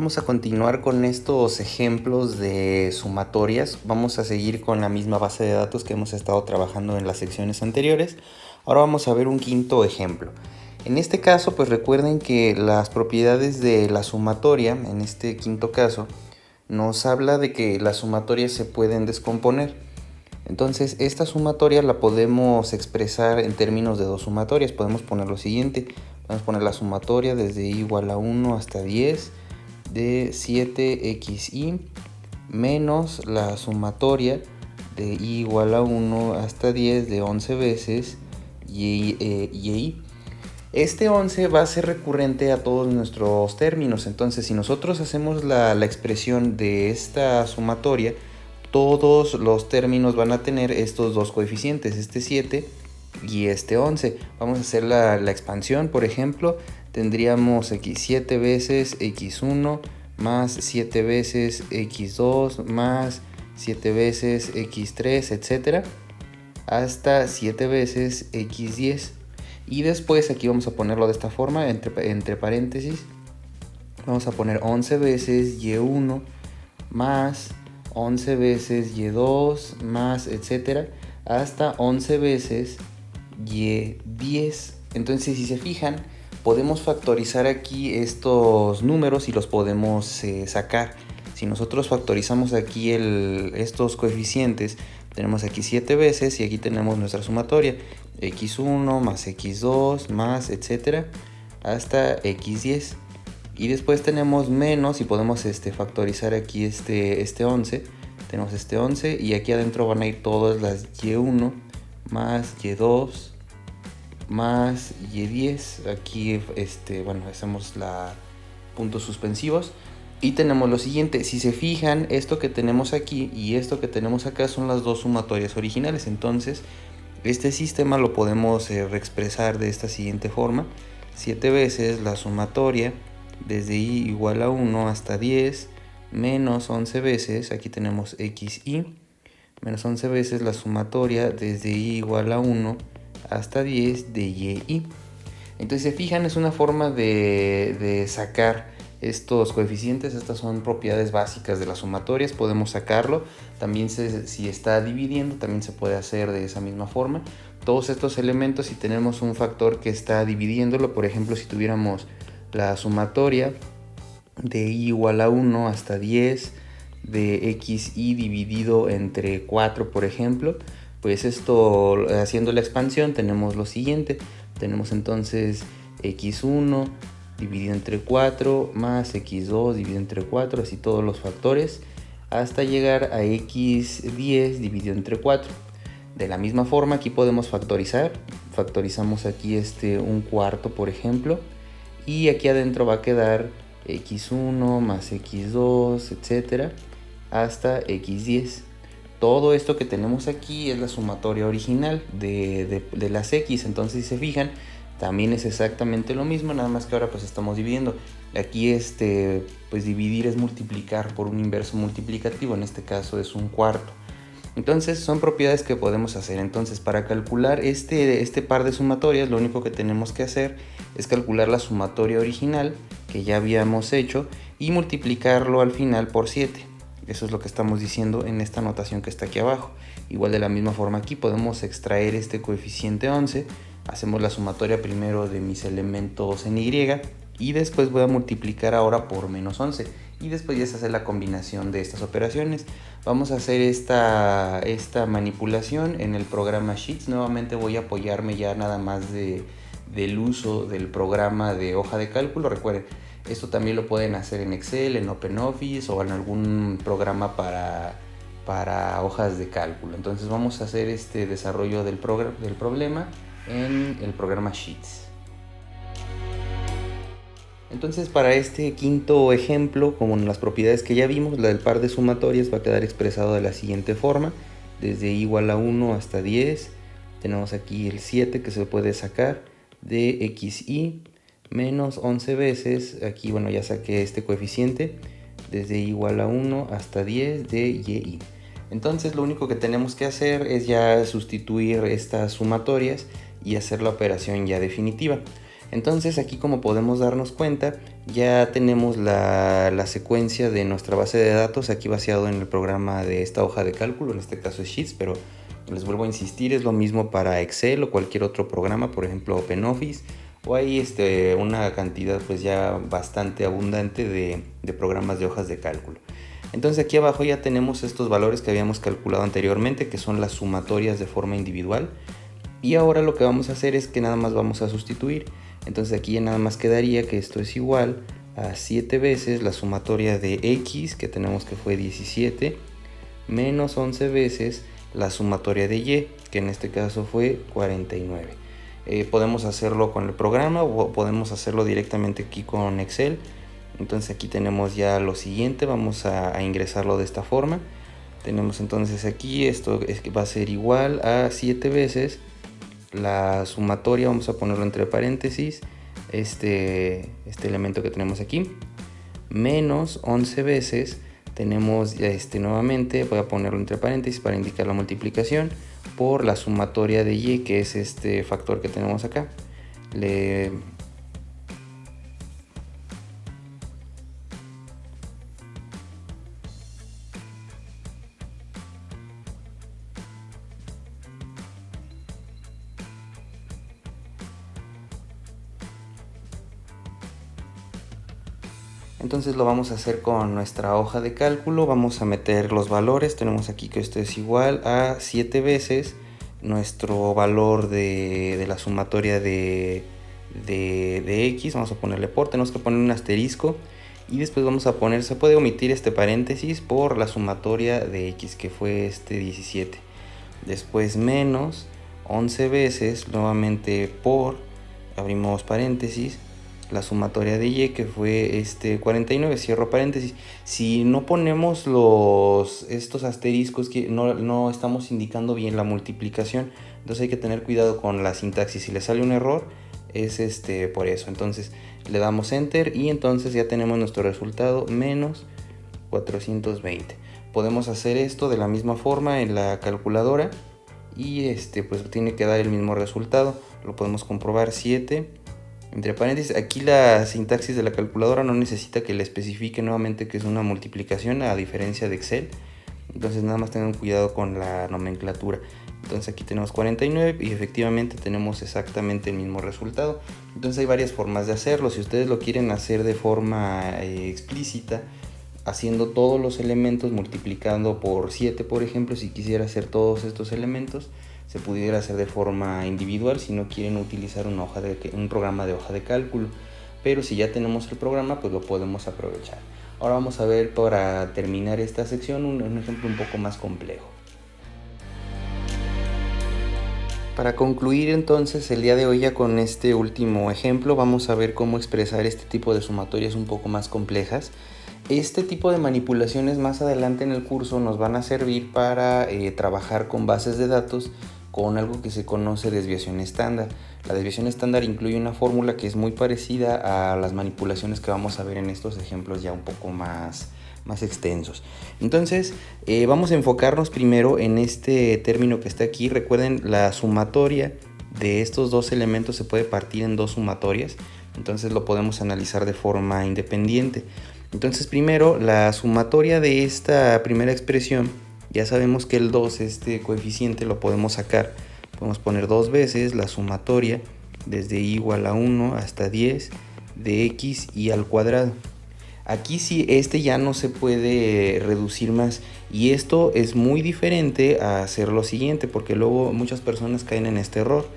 Vamos a continuar con estos ejemplos de sumatorias. Vamos a seguir con la misma base de datos que hemos estado trabajando en las secciones anteriores. Ahora vamos a ver un quinto ejemplo. En este caso, pues recuerden que las propiedades de la sumatoria, en este quinto caso, nos habla de que las sumatorias se pueden descomponer. Entonces, esta sumatoria la podemos expresar en términos de dos sumatorias. Podemos poner lo siguiente. Podemos poner la sumatoria desde i igual a 1 hasta 10 de 7xy menos la sumatoria de i igual a 1 hasta 10 de 11 veces y. Este 11 va a ser recurrente a todos nuestros términos. Entonces, si nosotros hacemos la expresión de esta sumatoria, todos los términos van a tener estos dos coeficientes, este 7 y este 11. Vamos a hacer la expansión. Por ejemplo, tendríamos aquí 7 veces x1 más 7 veces x2 más 7 veces x3, etc. hasta 7 veces x10. Y después aquí vamos a ponerlo de esta forma, entre paréntesis. Vamos a poner 11 veces y1 más 11 veces y2 más, etc. hasta 11 veces y10. Entonces, si se fijan, podemos factorizar aquí estos números y los podemos sacar. Si nosotros factorizamos aquí estos coeficientes, tenemos aquí 7 veces y aquí tenemos nuestra sumatoria, x1 más x2 más, etc. hasta x10. Y después tenemos menos y podemos factorizar aquí este 11. Tenemos este 11 y aquí adentro van a ir todas las y1 más y2 más y10. Aquí hacemos puntos suspensivos y tenemos lo siguiente. Si se fijan, esto que tenemos aquí y esto que tenemos acá son las dos sumatorias originales. Entonces este sistema lo podemos reexpresar de esta siguiente forma: 7 veces la sumatoria desde i igual a 1 hasta 10 menos 11 veces, aquí tenemos xy, menos 11 veces la sumatoria desde i igual a 1 hasta 10 de y. Entonces, se fijan, es una forma de sacar estos coeficientes. Estas son propiedades básicas de las sumatorias, podemos sacarlo. También si está dividiendo, también se puede hacer de esa misma forma. Todos estos elementos, si tenemos un factor que está dividiéndolo, por ejemplo, si tuviéramos la sumatoria de i igual a 1 hasta 10 de xy dividido entre 4, por ejemplo, pues esto, haciendo la expansión, tenemos lo siguiente. Tenemos entonces x1 dividido entre 4 más x2 dividido entre 4, así todos los factores, hasta llegar a x10 dividido entre 4. De la misma forma, aquí podemos factorizar. Factorizamos aquí un cuarto, por ejemplo, y aquí adentro va a quedar x1 más x2, etc. hasta x10. Todo esto que tenemos aquí es la sumatoria original de las x. Entonces, si se fijan, también es exactamente lo mismo, nada más que ahora pues estamos dividiendo. Aquí pues dividir es multiplicar por un inverso multiplicativo, en este caso es un cuarto. Entonces son propiedades que podemos hacer. Entonces, para calcular este par de sumatorias, lo único que tenemos que hacer es calcular la sumatoria original que ya habíamos hecho y multiplicarlo al final por 7. Eso es lo que estamos diciendo en esta notación que está aquí abajo. Igual, de la misma forma, aquí podemos extraer este coeficiente 11. Hacemos la sumatoria primero de mis elementos en y y después voy a multiplicar ahora por menos 11. Y después ya se hace la combinación de estas operaciones. Vamos a hacer esta manipulación en el programa Sheets. Nuevamente voy a apoyarme ya nada más del uso del programa de hoja de cálculo. Recuerden, esto también lo pueden hacer en Excel, en OpenOffice o en algún programa para hojas de cálculo. Entonces vamos a hacer este desarrollo del problema en el programa Sheets. Entonces, para este quinto ejemplo, como en las propiedades que ya vimos, la del par de sumatorias va a quedar expresado de la siguiente forma: desde i igual a 1 hasta 10, tenemos aquí el 7 que se puede sacar, de xy menos 11 veces, aquí bueno ya saqué este coeficiente, desde i igual a 1 hasta 10 de y. Entonces, lo único que tenemos que hacer es ya sustituir estas sumatorias y hacer la operación ya definitiva. Entonces aquí, como podemos darnos cuenta, ya tenemos la secuencia de nuestra base de datos aquí vaciado en el programa de esta hoja de cálculo, en este caso es Sheets, pero les vuelvo a insistir, es lo mismo para Excel o cualquier otro programa, por ejemplo OpenOffice, o hay una cantidad pues ya bastante abundante de programas de hojas de cálculo. Entonces aquí abajo ya tenemos estos valores que habíamos calculado anteriormente, que son las sumatorias de forma individual. Y ahora lo que vamos a hacer es que nada más vamos a sustituir. Entonces aquí ya nada más quedaría que esto es igual a 7 veces la sumatoria de X, que tenemos que fue 17, menos 11 veces la sumatoria de Y, que en este caso fue 49. Podemos hacerlo con el programa o podemos hacerlo directamente aquí con Excel. Entonces aquí tenemos ya lo siguiente, vamos a ingresarlo de esta forma. Tenemos entonces aquí, esto va a ser igual a 7 veces la sumatoria, vamos a ponerlo entre paréntesis, este elemento que tenemos aquí, menos 11 veces, tenemos nuevamente, voy a ponerlo entre paréntesis para indicar la multiplicación, por la sumatoria de Y, que es este factor que tenemos acá. Entonces lo vamos a hacer con nuestra hoja de cálculo, vamos a meter los valores, tenemos aquí que esto es igual a 7 veces nuestro valor de la sumatoria de X, vamos a ponerle por, tenemos que poner un asterisco y después vamos a poner, se puede omitir este paréntesis por la sumatoria de X, que fue 17, después menos 11 veces nuevamente por, abrimos paréntesis, la sumatoria de Y, que fue 49, cierro paréntesis. Si no ponemos estos asteriscos, que no estamos indicando bien la multiplicación, entonces hay que tener cuidado con la sintaxis. Si le sale un error es por eso. Entonces le damos enter y entonces ya tenemos nuestro resultado, menos 420. Podemos hacer esto de la misma forma en la calculadora y pues tiene que dar el mismo resultado. Lo podemos comprobar, 7 entre paréntesis. Aquí la sintaxis de la calculadora no necesita que le especifique nuevamente que es una multiplicación, a diferencia de Excel. Entonces nada más tengan cuidado con la nomenclatura. Entonces aquí tenemos 49 y efectivamente tenemos exactamente el mismo resultado. Entonces hay varias formas de hacerlo. Si ustedes lo quieren hacer de forma explícita, haciendo todos los elementos, multiplicando por 7, por ejemplo, si quisiera hacer todos estos elementos, se pudiera hacer de forma individual si no quieren utilizar un programa de hoja de cálculo. Pero si ya tenemos el programa, pues lo podemos aprovechar. Ahora vamos a ver, para terminar esta sección, un ejemplo un poco más complejo. Para concluir entonces el día de hoy ya con este último ejemplo, vamos a ver cómo expresar este tipo de sumatorias un poco más complejas. Este tipo de manipulaciones más adelante en el curso nos van a servir para trabajar con bases de datos con algo que se conoce desviación estándar. La desviación estándar incluye una fórmula que es muy parecida a las manipulaciones que vamos a ver en estos ejemplos ya un poco más extensos. Entonces vamos a enfocarnos primero en este término que está aquí. Recuerden, la sumatoria de estos dos elementos se puede partir en dos sumatorias, entonces lo podemos analizar de forma independiente. Entonces primero, la sumatoria de esta primera expresión, ya sabemos que el 2, este coeficiente, lo podemos sacar. Podemos poner 2 veces la sumatoria desde y igual a 1 hasta 10 de x y al cuadrado. Aquí sí, ya no se puede reducir más, y esto es muy diferente a hacer lo siguiente, porque luego muchas personas caen en este error.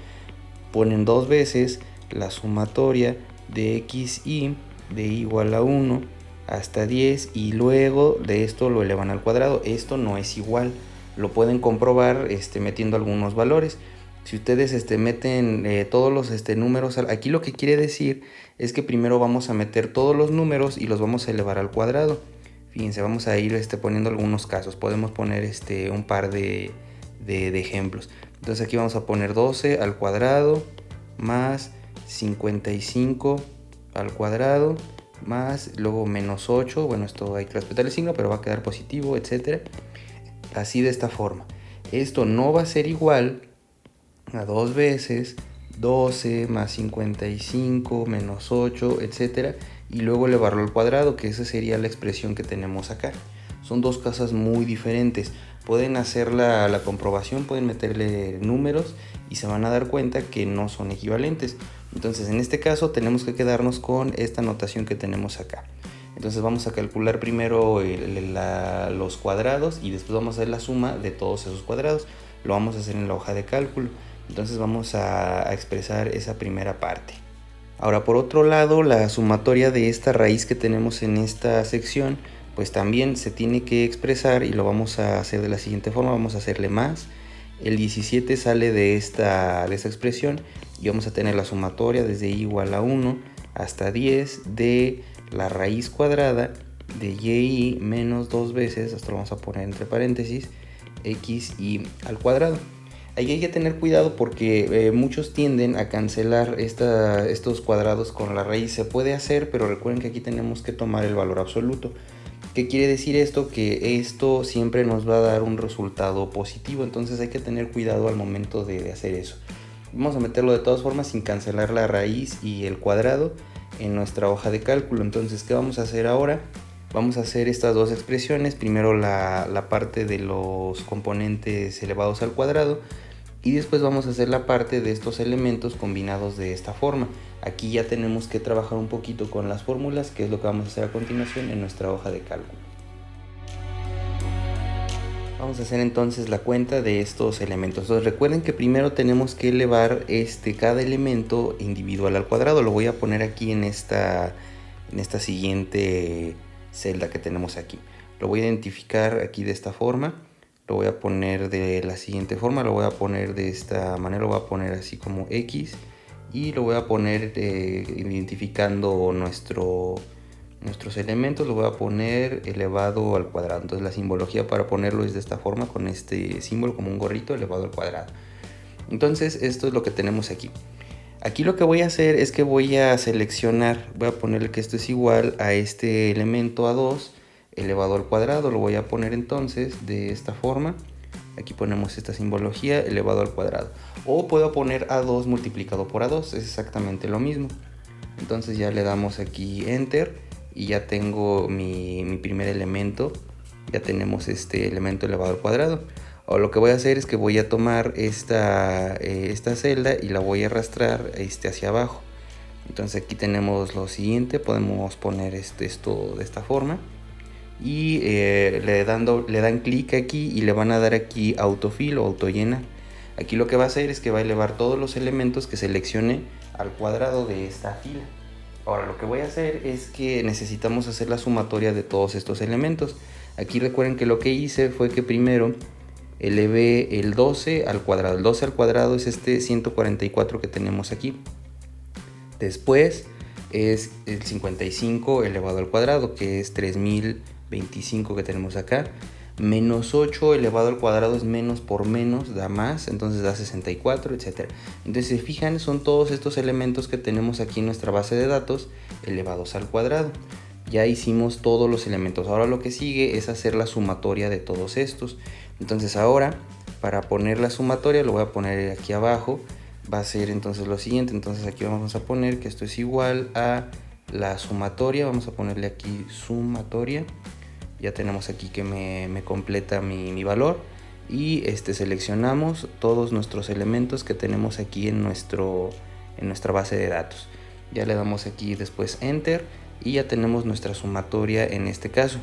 Ponen 2 veces la sumatoria de x y de igual a 1 hasta 10 y luego de esto lo elevan al cuadrado. Esto no es igual, lo pueden comprobar metiendo algunos valores. Si ustedes meten todos los números, aquí lo que quiere decir es que primero vamos a meter todos los números y los vamos a elevar al cuadrado. Fíjense, vamos a ir poniendo algunos casos. Podemos poner un par de ejemplos. Entonces aquí vamos a poner 12 al cuadrado más 55 al cuadrado más luego menos 8. Bueno, esto hay que respetar el signo, pero va a quedar positivo, etcétera. Así, de esta forma. Esto no va a ser igual a 2 veces 12 más 55 menos 8, etcétera, y luego elevarlo al cuadrado, que esa sería la expresión que tenemos acá. Son dos cosas muy diferentes. Pueden hacer la comprobación, pueden meterle números y se van a dar cuenta que no son equivalentes. Entonces en este caso tenemos que quedarnos con esta notación que tenemos acá. Entonces vamos a calcular primero los cuadrados y después vamos a hacer la suma de todos esos cuadrados. Lo vamos a hacer en la hoja de cálculo. Entonces vamos a expresar esa primera parte. Ahora, por otro lado, la sumatoria de esta raíz que tenemos en esta sección, pues también se tiene que expresar y lo vamos a hacer de la siguiente forma. Vamos a hacerle más. El 17 sale de esta expresión y vamos a tener la sumatoria desde y igual a 1 hasta 10 de la raíz cuadrada de y menos 2 veces, esto lo vamos a poner entre paréntesis, xy al cuadrado. Ahí hay que tener cuidado porque muchos tienden a cancelar estos cuadrados con la raíz. Se puede hacer, pero recuerden que aquí tenemos que tomar el valor absoluto. ¿Qué quiere decir esto? Que esto siempre nos va a dar un resultado positivo, entonces hay que tener cuidado al momento de hacer eso. Vamos a meterlo de todas formas sin cancelar la raíz y el cuadrado en nuestra hoja de cálculo. Entonces, ¿qué vamos a hacer ahora? Vamos a hacer estas dos expresiones. Primero la parte de los componentes elevados al cuadrado y después vamos a hacer la parte de estos elementos combinados de esta forma. Aquí ya tenemos que trabajar un poquito con las fórmulas, que es lo que vamos a hacer a continuación en nuestra hoja de cálculo. Vamos a hacer entonces la cuenta de estos elementos. Entonces recuerden que primero tenemos que elevar cada elemento individual al cuadrado. Lo voy a poner aquí en esta siguiente celda que tenemos aquí. Lo voy a identificar aquí de esta forma. Lo voy a poner de la siguiente forma. Lo voy a poner de esta manera. Lo voy a poner así como X. Y lo voy a poner identificando nuestros elementos. Lo voy a poner elevado al cuadrado. Entonces la simbología para ponerlo es de esta forma, con este símbolo como un gorrito elevado al cuadrado. Entonces esto es lo que tenemos aquí. Aquí lo que voy a hacer es que voy a seleccionar, voy a ponerle que esto es igual a este elemento A2 elevado al cuadrado. Lo voy a poner entonces de esta forma. Aquí ponemos esta simbología elevado al cuadrado. O puedo poner A2 multiplicado por A2, es exactamente lo mismo. Entonces ya le damos aquí Enter y ya tengo mi primer elemento. Ya tenemos este elemento elevado al cuadrado. Ahora lo que voy a hacer es que voy a tomar esta celda y la voy a arrastrar hacia abajo. Entonces aquí tenemos lo siguiente, podemos poner esto de esta forma. Y le dan clic aquí y le van a dar aquí autofill o autollenar. Aquí lo que va a hacer es que va a elevar todos los elementos que seleccione al cuadrado de esta fila. Ahora lo que voy a hacer es que necesitamos hacer la sumatoria de todos estos elementos. Aquí recuerden que lo que hice fue que primero elevé el 12 al cuadrado. El 12 al cuadrado es este 144 que tenemos aquí. Después es el 55 elevado al cuadrado, que es 3025 que tenemos acá. Menos 8 elevado al cuadrado es menos por menos, da más, entonces da 64, etc. Entonces, si se fijan, son todos estos elementos que tenemos aquí en nuestra base de datos elevados al cuadrado. Ya hicimos todos los elementos. Ahora lo que sigue es hacer la sumatoria de todos estos. Entonces ahora, para poner la sumatoria, lo voy a poner aquí abajo. Va a ser entonces lo siguiente. Entonces aquí vamos a poner que esto es igual a la sumatoria. Vamos a ponerle aquí sumatoria. Ya tenemos aquí que me completa mi valor. Y seleccionamos todos nuestros elementos que tenemos aquí en nuestra base de datos. Ya le damos aquí después Enter y ya tenemos nuestra sumatoria en este caso.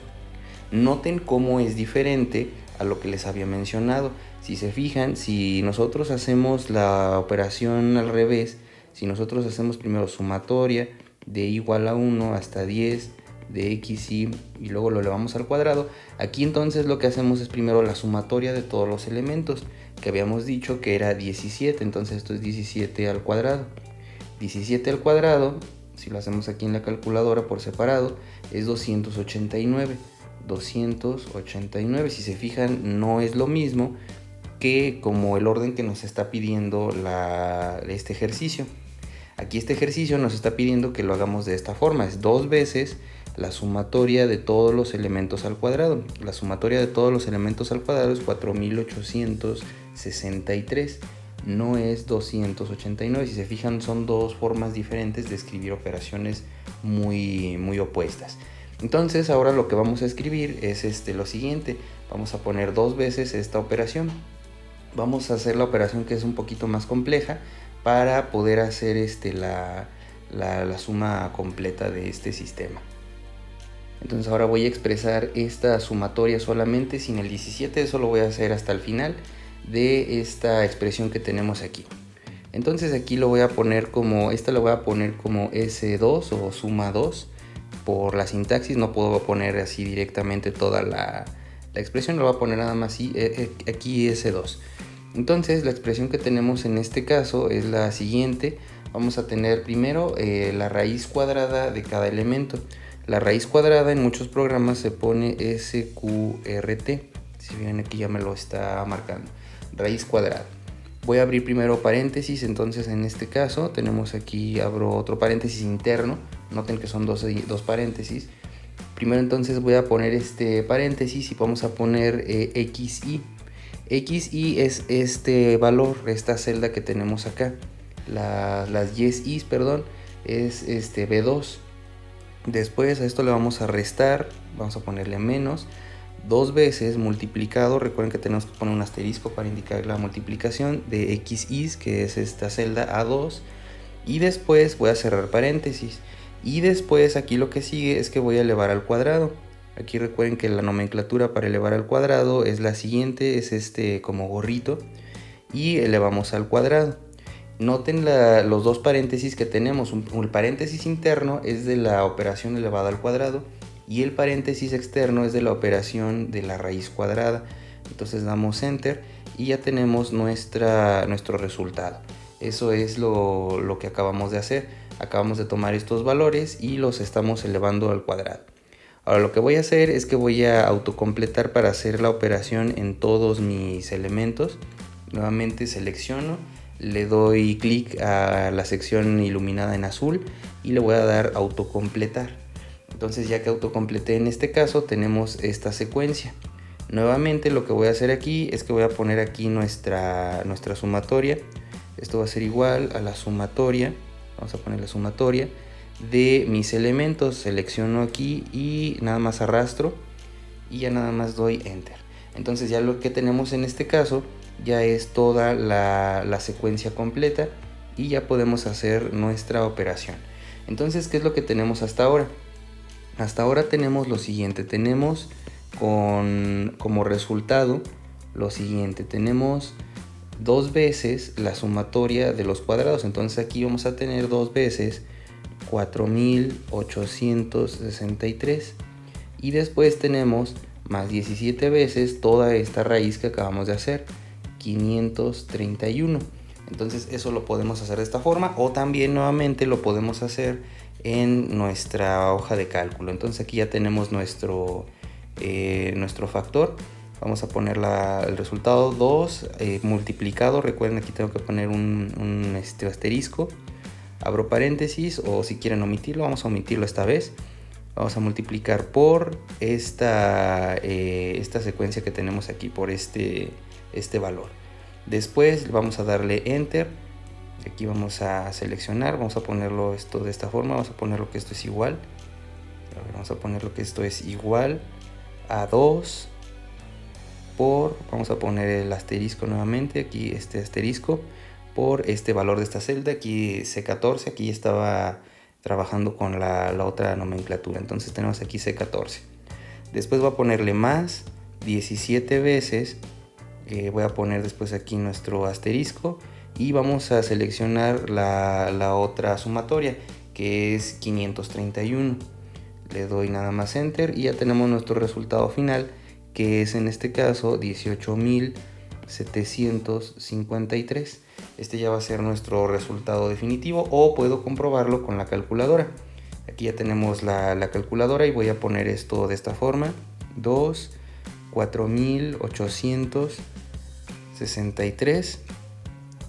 Noten cómo es diferente a lo que les había mencionado. Si se fijan, si nosotros hacemos la operación al revés, si nosotros hacemos primero sumatoria de igual a 1 hasta 10 de xy y luego lo elevamos al cuadrado, aquí entonces lo que hacemos es primero la sumatoria de todos los elementos, que habíamos dicho que era 17, entonces esto es 17 al cuadrado. 17 al cuadrado, si lo hacemos aquí en la calculadora por separado, es 289. 289, si se fijan, no es lo mismo que como el orden que nos está pidiendo este ejercicio. Aquí este ejercicio nos está pidiendo que lo hagamos de esta forma, es 2 veces la sumatoria de todos los elementos al cuadrado. La sumatoria de todos los elementos al cuadrado es 4863. no es 289. Si se fijan, son dos formas diferentes de escribir operaciones muy opuestas. Entonces ahora lo que vamos a escribir es lo siguiente. Vamos a poner dos veces esta operación. Vamos a hacer la operación que es un poquito más compleja para poder hacer la suma completa de este sistema. Entonces ahora voy a expresar esta sumatoria solamente sin el 17. Eso lo voy a hacer hasta el final de esta expresión que tenemos aquí. Entonces aquí lo voy a poner como, lo voy a poner como S2 o suma 2 por la sintaxis. No puedo poner así directamente toda la expresión, lo voy a poner nada más así, aquí S2. Entonces la expresión que tenemos en este caso es la siguiente. Vamos a tener primero la raíz cuadrada de cada elemento. La raíz cuadrada en muchos programas se pone SQRT. Si bien aquí ya me lo está marcando. Raíz cuadrada. Voy a abrir primero paréntesis, entonces en este caso tenemos aquí, abro otro paréntesis interno. Noten que son dos paréntesis. Primero entonces voy a poner este paréntesis y vamos a poner XI. XI es este valor, esta celda que tenemos acá. Las YesIs, perdón, es B2. Después a esto le vamos a restar, vamos a ponerle menos, dos veces multiplicado. Recuerden que tenemos que poner un asterisco para indicar la multiplicación de XIs, que es esta celda A2. Y después voy a cerrar paréntesis. Y después aquí lo que sigue es que voy a elevar al cuadrado. Aquí recuerden que la nomenclatura para elevar al cuadrado es la siguiente, es como gorrito. Y elevamos al cuadrado. Noten los dos paréntesis que tenemos. El paréntesis interno es de la operación elevada al cuadrado y el paréntesis externo es de la operación de la raíz cuadrada. Entonces damos enter y ya tenemos nuestro resultado. Eso es lo que acabamos de hacer. Acabamos de tomar estos valores y los estamos elevando al cuadrado. Ahora lo que voy a hacer es que voy a autocompletar para hacer la operación en todos mis elementos. Nuevamente selecciono, le doy clic a la sección iluminada en azul y le voy a dar autocompletar. Entonces ya que autocompleté en este caso tenemos esta secuencia. Nuevamente lo que voy a hacer aquí es que voy a poner aquí nuestra sumatoria. Esto va a ser igual a la sumatoria, vamos a poner la sumatoria de mis elementos. Selecciono aquí y nada más arrastro y ya nada más doy enter. Entonces ya lo que tenemos en este caso ya es toda la secuencia completa y ya podemos hacer nuestra operación. Entonces, ¿qué es lo que tenemos hasta ahora? Hasta ahora tenemos lo siguiente, tenemos como resultado lo siguiente, tenemos dos veces la sumatoria de los cuadrados. Entonces aquí vamos a tener dos veces 4863 y después tenemos más 17 veces toda esta raíz que acabamos de hacer, 531. Entonces eso lo podemos hacer de esta forma o también nuevamente lo podemos hacer en nuestra hoja de cálculo. Entonces aquí ya tenemos nuestro factor. Vamos a poner el resultado 2 multiplicado. Recuerden, aquí tengo que poner un asterisco. Abro paréntesis, o si quieren omitirlo, vamos a omitirlo esta vez. Vamos a multiplicar por esta secuencia que tenemos aquí, por este valor. Después vamos a darle enter. Aquí vamos a seleccionar, vamos a ponerlo esto de esta forma. Vamos a ponerlo que esto es igual. Vamos a ponerlo que esto es igual a 2 por, vamos a poner el asterisco nuevamente, aquí este asterisco, por este valor de esta celda, aquí C14, aquí estaba trabajando con la otra nomenclatura, entonces tenemos aquí C14. Después voy a ponerle más 17 veces, voy a poner después aquí nuestro asterisco y vamos a seleccionar la otra sumatoria, que es 531. Le doy nada más enter y ya tenemos nuestro resultado final, que es en este caso 18.753. Este ya va a ser nuestro resultado definitivo, o puedo comprobarlo con la calculadora. Aquí ya tenemos la calculadora y voy a poner esto de esta forma: 4.863,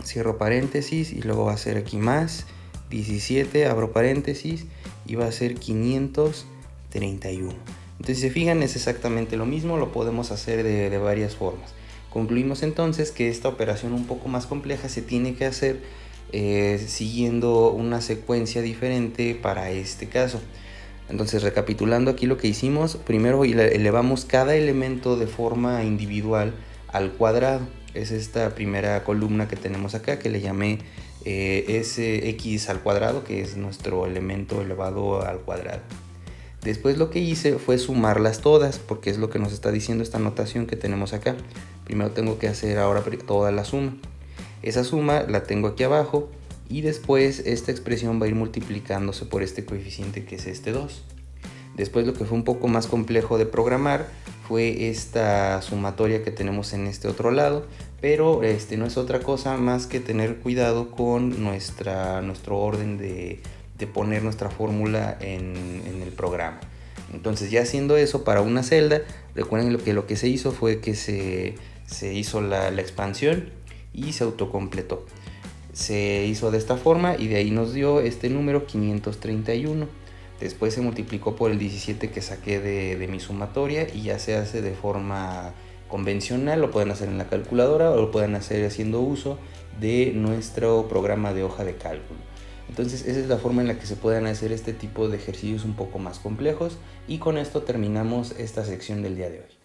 cierro paréntesis y luego va a ser aquí más 17, abro paréntesis y va a ser 531. Entonces, si se fijan, es exactamente lo mismo, lo podemos hacer de varias formas. Concluimos entonces que esta operación un poco más compleja se tiene que hacer siguiendo una secuencia diferente para este caso. Entonces, recapitulando aquí lo que hicimos, primero elevamos cada elemento de forma individual al cuadrado. Es esta primera columna que tenemos acá, que le llamé X al cuadrado, que es nuestro elemento elevado al cuadrado. Después lo que hice fue sumarlas todas, porque es lo que nos está diciendo esta notación que tenemos acá. Primero tengo que hacer ahora toda la suma. Esa suma la tengo aquí abajo y después esta expresión va a ir multiplicándose por este coeficiente que es este 2. Después lo que fue un poco más complejo de programar fue esta sumatoria que tenemos en este otro lado, pero no es otra cosa más que tener cuidado con nuestro orden de poner nuestra fórmula en el programa. Entonces, ya haciendo eso para una celda, recuerden lo que se hizo fue que se hizo la expansión y se autocompletó. Se hizo de esta forma y de ahí nos dio este número 531. Después se multiplicó por el 17 que saqué de mi sumatoria y ya se hace de forma convencional. Lo pueden hacer en la calculadora o lo pueden hacer haciendo uso de nuestro programa de hoja de cálculo. Entonces esa es la forma en la que se pueden hacer este tipo de ejercicios un poco más complejos, y con esto terminamos esta sección del día de hoy.